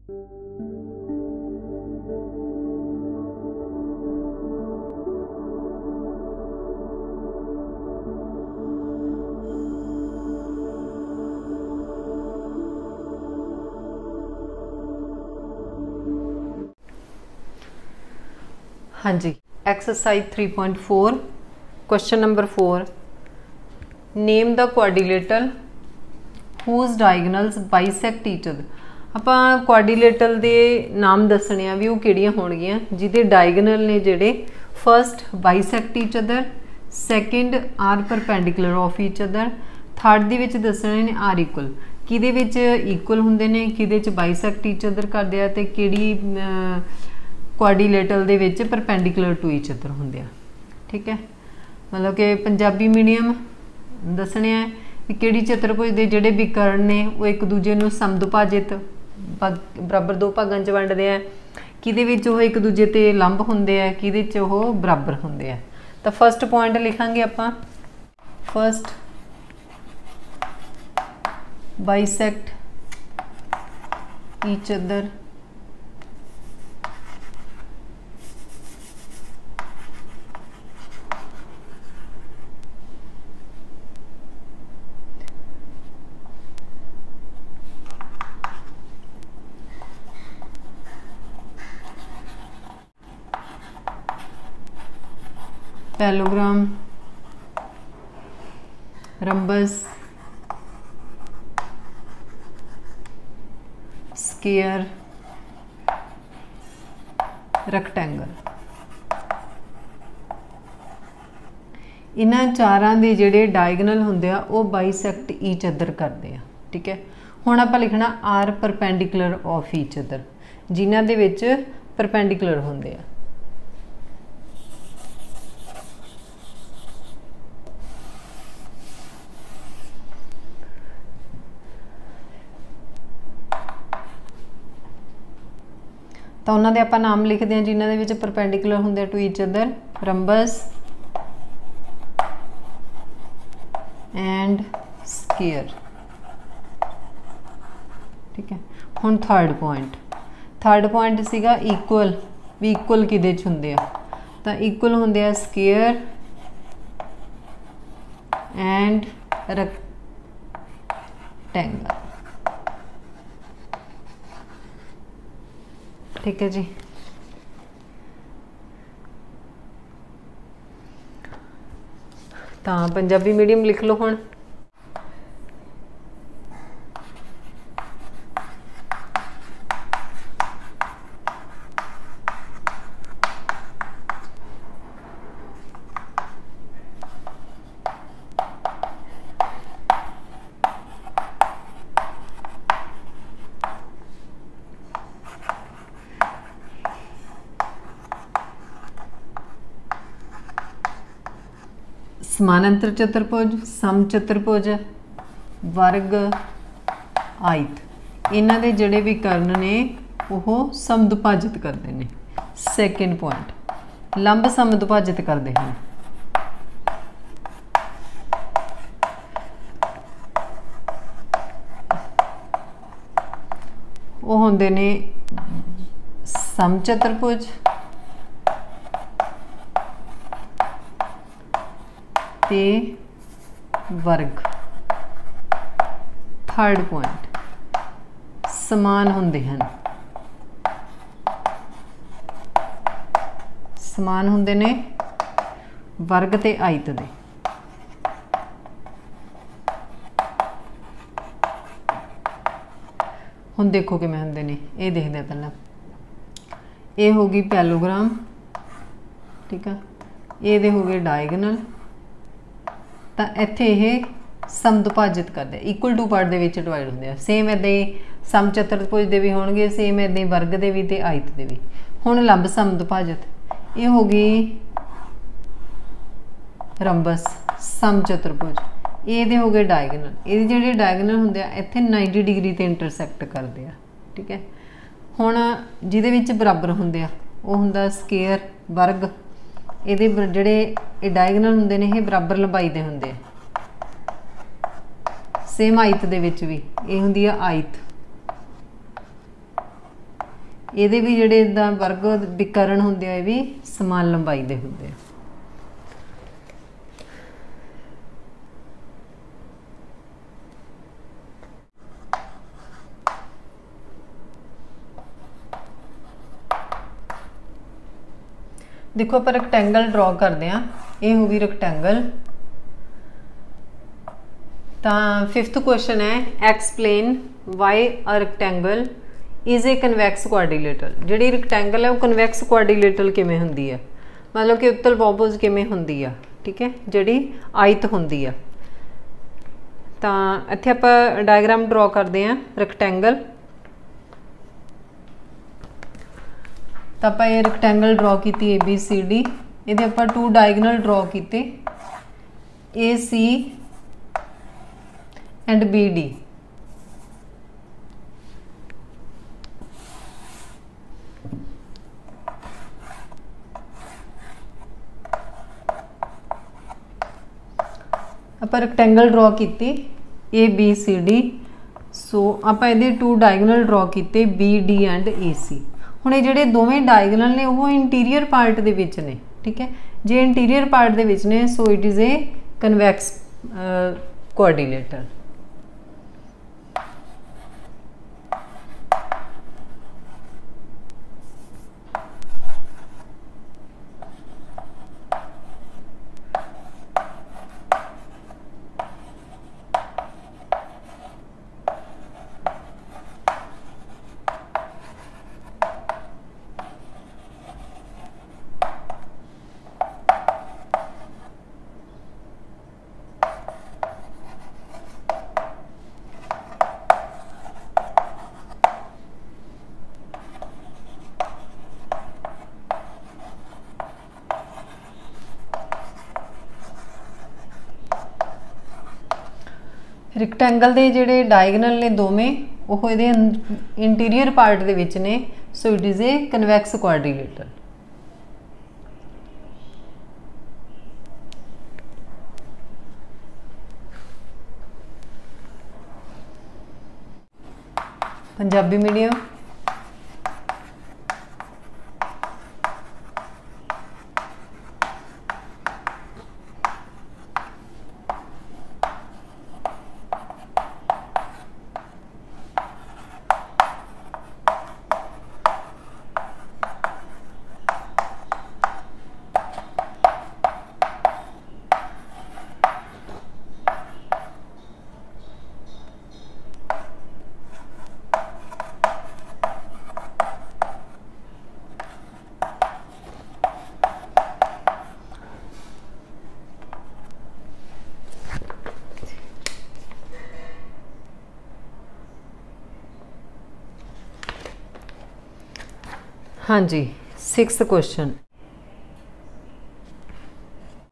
हाँ जी, exercise 3.4 question number 4 name the quadrilateral whose diagonals bisect each other। ਆਪਾਂ quadrilateral ਦੇ ਨਾਮ ਦੱਸਣੇ ਆ ਵੀ ਉਹ ਕਿਹੜੀਆਂ ਹੋਣਗੀਆਂ ਜਿਹਦੇ ਡਾਇਗਨਲ ਨੇ ਜਿਹੜੇ first bisect each other, second are perpendicular of each other, third ਦੇ ਵਿੱਚ ਦੱਸਣੇ ਨੇ ਆਰ ਇਕੁਅਲ, ਕਿਹਦੇ ਵਿੱਚ ਇਕੁਅਲ ਹੁੰਦੇ ਨੇ, ਕਿਹਦੇ ਚ ਬਾਈਸੈਕਟ ਈਚ ਅਦਰ ਕਰਦੇ ਆ ਤੇ ਕਿਹੜੀ क्वाड्रिलेटरल दे विच परपेंडिकुलर टू ईच अदर होंदे आ। ठीक है, मतलब कि पंजाबी मीडियम दसने कि किहड़ी चतुर्भुज दे जिहड़े विकर्ण ने वो एक दूजे नूं समदुभाजित बराबर दो भागां च वंडदे आ, किहदे विच ओह एक दूजे ते लंब हुंदे आ, किहदे च ओह बराबर हुंदे आ। तां फस्ट पॉइंट लिखांगे आपां, first bisect each other parallelogram, rhombus, square, rectangle. इन्हां चारां दे जिहड़े डायगनल हुंदे आ वो बाइसैक्ट ईच अदर करदे आ। ठीक है, हुण आपां लिखना are perpendicular of each other, जिन्हां दे विच परपेंडिकुलर हुंदे आ। तो उन्होंने आप नाम लिखते हैं जिन्होंने विच परपेंडिकुलर होंगे to each other, rhombus and square. ठीक है, हुण थर्ड पॉइंट सीगा इक्वल, भी इक्वल किहदे च हुंदे आ, तां इक्वल हुंदे आ स्क्वायर एंड रेक्टेंगल। ठीक है जी, तो पंजाबी मीडियम लिख लो हुण। समानांतर चतुर्भुज, सम चतुर्भुज, वर्ग, आयत, इन्हां दे जिहड़े भी कर्ण ने वो समदुभाजित करते हैं। सैकेंड पॉइंट, लंब समदुभाजित करते हैं। वो होंदे ने सम चतुर्भुज ते वर्ग। थर्ड पॉइंट, समान होंदे हैं, समान होंदे ने वर्ग ते आयत दे। हुण देखो किवें होंदे ने, ये देखदे पहला, ये हो गई पैलोग्राम। ठीक है, ये हो गए डायगनल। तो इत्थे ये समदुभाजित करते, इक्वल टू पार्ट दे विच डिवाइड होंदे आ। सेम इदां ही सम चतुर्भुज दे भी होणगे, सेम इदां ही वर्ग दे भी ते आयत दे भी। हुण लंब समदुभाजित, ये हो गई रंबस सम चतुर्भुज, ये हो गए डायगनल। ये जिहड़े डायगनल होंदे आ इत्थे 90 डिग्री ते इंटरसैक्ट करते आ। ठीक है, हुण जिहदे विच बराबर होंदे आ वो हुंदा स्क्वायर, वर्ग। ये जिहड़े ये डायगनल होंदे ने ये बराबर लंबाई दे होंदे। सेम आयत दे विच भी ये हुंदी आ आयत। ਇਹਦੇ ਵੀ ਜਿਹੜੇ ਇਦਾਂ ਵਰਗ ਵਿਕਰਨ ਹੁੰਦੇ ਆ, ਇਹ ਵੀ ਸਮਾਨ ਲੰਬਾਈ ਦੇ ਹੁੰਦੇ ਆ। देखो आप रैक्टेंगल ड्रॉ करते हैं, ये होगी रैक्टेंगल। तो फिफ्थ क्वेश्चन है, explain why a rectangle is a convex quadrilateral. जिहड़ी रैक्टेंगल है वो कन्वैक्स क्वाड्रिलेटरल किवें हुंदी है, मतलब कि उत्तल बहुभुज किवें हुंदी है, ठीक है, जिहड़ी आयत हुंदी है। तो इत्थे आपां डायग्राम ड्रॉ करते हैं रैक्टेंगल। तो आप ये रैक्टेंगल ड्रॉ की ABCD, ये आप 2 डायगनल ड्रॉ किए AC एंड BD। आप रैक्टेंगल ड्रॉ की ABCD। सो आप ये 2 डायगनल ड्रॉ किए BD एंड AC। हुण ये जिहड़े दोवें डायगनल ने वो इंटीरियर पार्ट दे विच ने, ठीक है। जे इंटीरियर पार्ट दे विच ने so it is a convex quadrilateral. Rectangle के जिहड़े डायगनल ने दोवें वो इहदे इंटीरियर पार्ट दे विच ने, so it is a convex quadrilateral. Punjabi medium. हाँ जी, 6th question.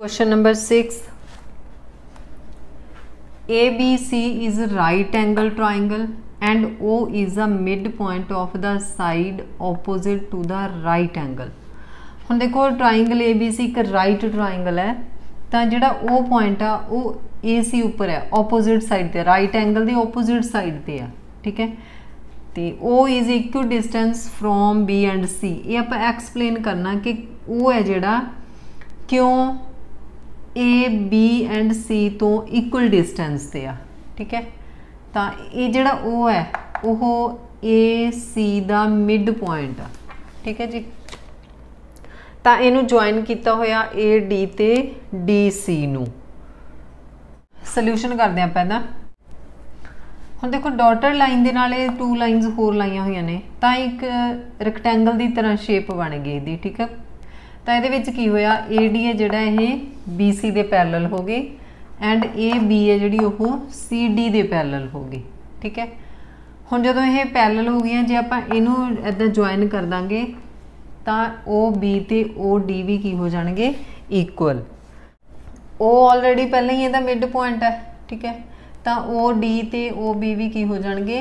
Question number 6, ABC is a right angle triangle and O is a midpoint of the side opposite to the right angle। हुण देखो triangle ABC एक right triangle है, तो जिहड़ा O point आ वो AC उपर है, ओपोजिट साइड ते, राइट एंगल की ओपोजिट साइड ते है, ठीक है। तो O is equal distance from B and C। ये आप एक्सप्लेन करना कि O है जिहड़ा क्यों A B एंड C तो इक्वल डिस्टेंस ते आ, ठीक है। तो ये जिहड़ा O है वो A C दा मिड पॉइंट आ, ठीक है जी। तो इनू ज्वाइन किया होया A D ते D C नू। सल्यूशन करते हैं पहला। हुण देखो डॉटेड लाइन दे नाल 2 लाइनस होर लाइया हुई ने, तो एक रैक्टेंगल की तरह शेप बन गई इसकी, ठीक है। तो ये की होया AD है जिहड़ा ये BC दे पैरेलल हो गई एंड AB है जिहड़ी वो CD दे पैरेलल हो गई, ठीक है। हुण जदों ये पैरेलल हो गई, जे आपां इनू इदां ज्वाइन कर दांगे तो OB ते OD भी की हो जाणगे इक्वल। O ऑलरेडी पहले ही इहदा मिड पॉइंट है, ठीक है। तो OD ते OB भी की हो जाणगे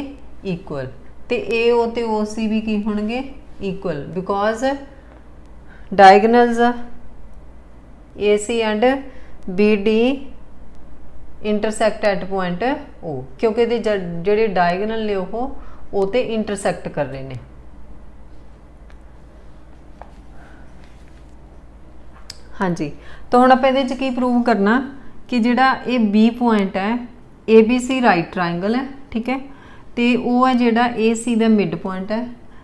इक्वल, तो AO ते OC भी की होणगे equal, because diagonals AC and BD intersect at point O, क्योंकि जिहड़े डायगनल ने वो ते इंटरसैक्ट कर रहे हैं। हाँ जी, तो हुण आपां इहदे च की प्रूव करना कि जिहड़ा ये बी पॉइंट है A B C right triangle है, ठीक है, तो वो है जिहड़ा ए सी दा मिड पॉइंट है।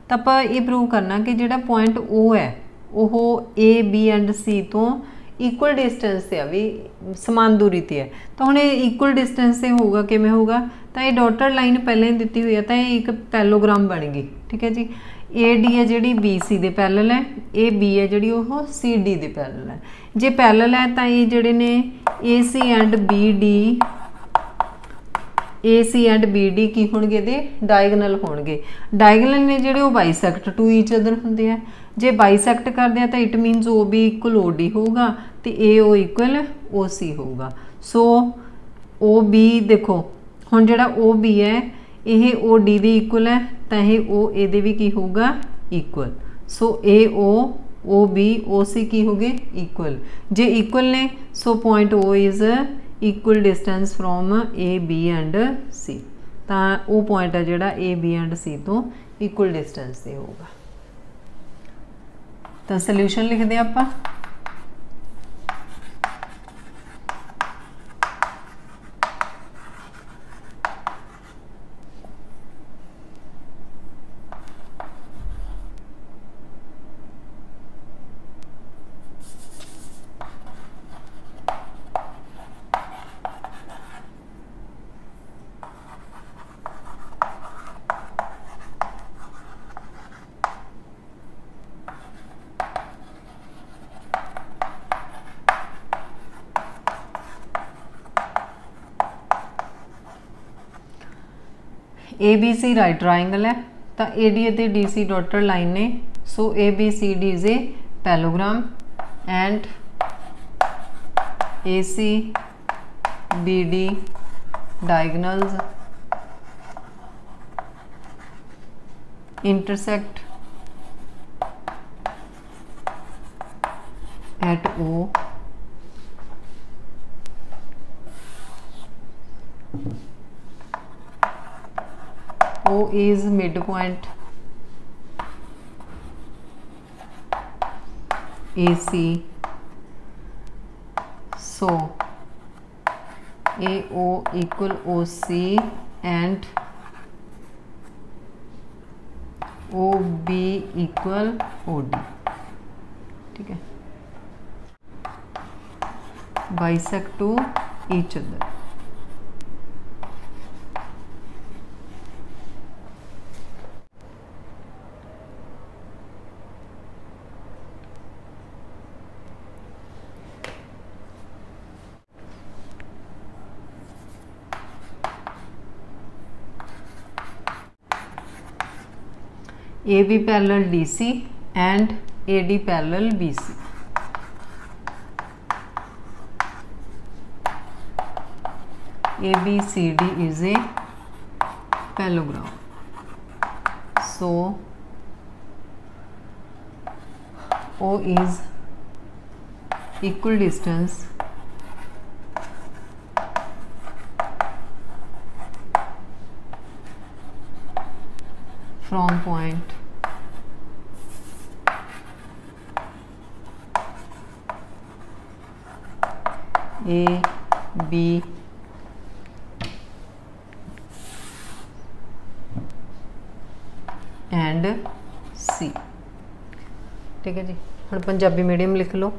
तो आपां ये प्रूव करना कि जिहड़ा पॉइंट ओ है वो ए बी एंड सी तो इक्वल डिस्टेंस से है, भी समान दूरी ते है। तो हुण ये इक्वल डिस्टेंस से होगा, किवें होगा, तो ये डॉटेड लाइन पहले ही दी हुई है, तो ये एक पैलोग्राम बन गई, ठीक है जी। ए डी है जी बी सी दे पैरल है, ए बी है जी वो सी डी दे पैरल है। जे पैरल है तो ये जोड़े ने A C and B D, A C and B D की होणगे दे डायगनल होणगे। डायगनल ने जोड़े बाइसैक्ट टू ईच अदर होंदे है। जे बाइसैक्ट करते हैं तो it means O B equal O D होगा, तो ए ओ इक्वल ओ सी होगा। सो ओ बी देखो हुण जिहड़ा ओ बी है ये ओ डी दे इक्वल है, तो यह ओ ए दे भी की होगा इक्वल। सो ए ओ बी ओ सी की हो गए इक्वल। जे इक्वल ने so point O is equal distance from A B and C, तो वो पॉइंट है जिहड़ा ए बी एंड सी तो इक्वल डिस्टेंस से होगा। तो सोल्यूशन लिखते हैं आपां। A B C right triangle है, तो ए डी ਅਤੇ डी सी डॉटेड लाइन ने। So A B C D is a parallelogram and A C B D diagonals intersect at O O is midpoint AC, so AO equal OC and OB equal OD, ठीक है, bisect to each other। AB parallel DC and AD parallel BC। ABCD is a parallelogram, so O is equal distance from point A, B and C, ठीक है जी। हम Punjabi medium लिख लो।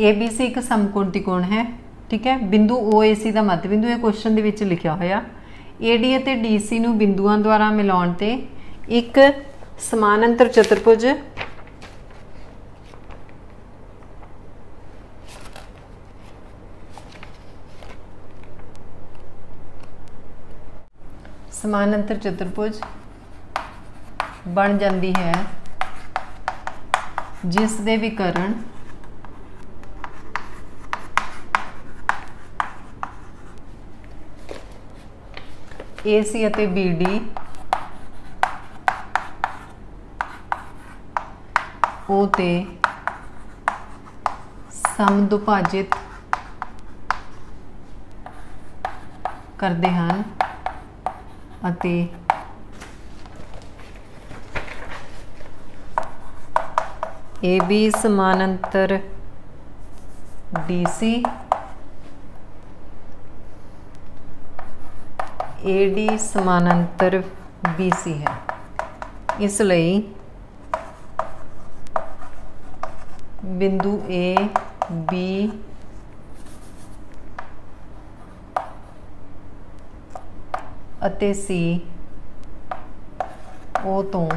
ABC एक समकोण त्रिकोण है, ठीक है। बिंदु OAC का मध्य बिंदु, ये क्वेश्चन दे विच लिखिया होया। AD ਅਤੇ DC ਨੂੰ ਬਿੰਦੂਆਂ ਦੁਆਰਾ ਮਿਲਾਉਣ ਤੇ ਇੱਕ ਸਮਾਨਾਂਤਰ ਚਤੁਰਭੁਜ बन जाती है जिस दे विकर्ण AC ਅਤੇ BD O ਤੇ ਸਮਦੁਭਾਜਿਤ ਕਰਦੇ ਹਨ ਅਤੇ AB समानांतर DC AD समानांतर BC है। इसलिए बिंदु A B ਅਤੇ C O ਤੋਂ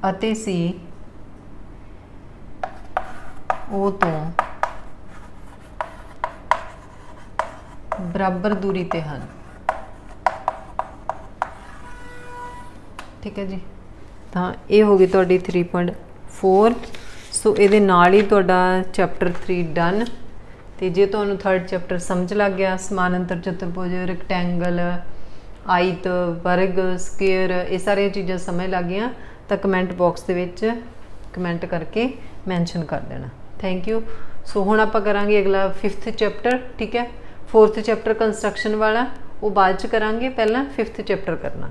ਅਤੇ C O ਤੋਂ बराबर दूरी ते हैं। ठीक है जी। तो ये हो गई तुहाडी 3.4। सो ये नाल ही तुहाडा चैप्टर 3 डन। तो जे तुहानूं थर्ड चैप्टर समझ लग गया, समानांतर चतुर्भुज, रैक्टेंगल, आयत, वर्ग, स्केयर, ये सारिया चीज़ां समझ लग गई तो कमेंट बॉक्स के विच कमेंट करके मैंशन कर देना। Thank you. सो हुण आपां करांगे अगला 5th चैप्टर। ठीक है। 4th चैप्टर कंस्ट्रक्शन वाला वो बाद च करांगे, पहला 5th चैप्टर करना।